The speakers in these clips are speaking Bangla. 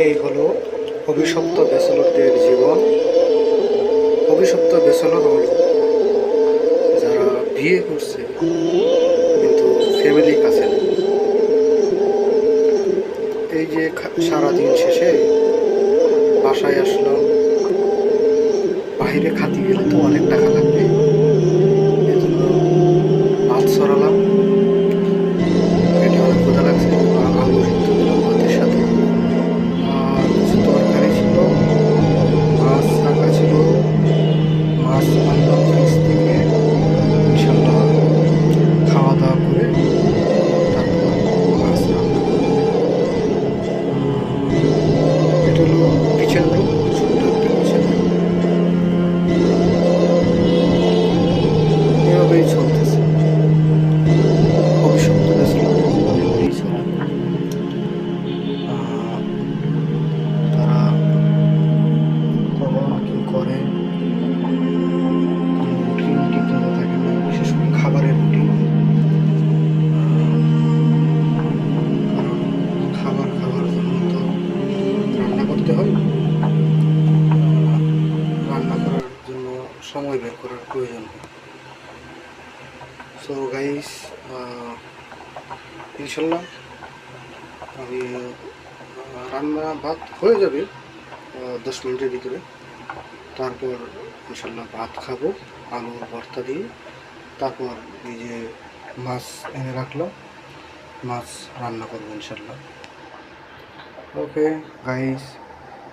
এই হলো অভিশপ্ত ব্যাচেলরদের জীবন। অভিশপ্ত ব্যাচেলর হলো যারা বিয়ে করছে কিন্তু ফ্যামিলি কাছে নেই। এই যে সারাদিন শেষে বাসায় আসলাম, বাইরে খাতি গেলে তো অনেক টাকা লাগবে, এজন্য ভাত সরালাম। পেটে অনেক ক্ষুধা লাগছে, আলু সিদ্ধ দিলাম ভাতের সাথে, আর কিছু তরকারি ছিল, মাছ রাখা ছিল, মাছ আনলাম ফ্রিজ থেকে। ইনশাল্লাহ খাওয়া দাওয়া করে তারপর মাছ রান্না করব। এটা হলো কিচেন রুম, ছোট্ট একটা কিচেন রুম। এভাবেই চলতেছে অভিশপ্ত ব্যাচেলরদের জীবন, এভাবেই চলে। তারা কখন কি করে কোনো রুটিন ঠিক মতো থাকে না, বিশেষ করে খাবারের রুটিন। কারণ খাবার খাওয়ার জন্য তো রান্না করতে হয়, রান্না করার জন্য সময় বের করার প্রয়োজন হয়। সো গাইস, ইনশাল্লাহ আমি রান্না ভাত হয়ে যাবে 10 মিনিটের ভিতরে। তারপর ইনশাল্লাহ ভাত খাবো আলুর ভর্তা দিয়ে। তারপর এই যে মাছ এনে রাখলাম, মাছ রান্না করবো ইনশাল্লাহ। ওকে গাইস,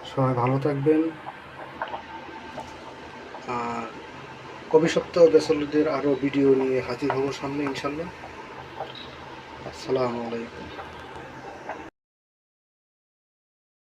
সবাই ভালো থাকবেন। আর অভিশপ্ত ব্যাচেলরদের আরও ভিডিও নিয়ে হাজির হব সামনে ইনশাল্লাহ। আসসালামু আলাইকুম।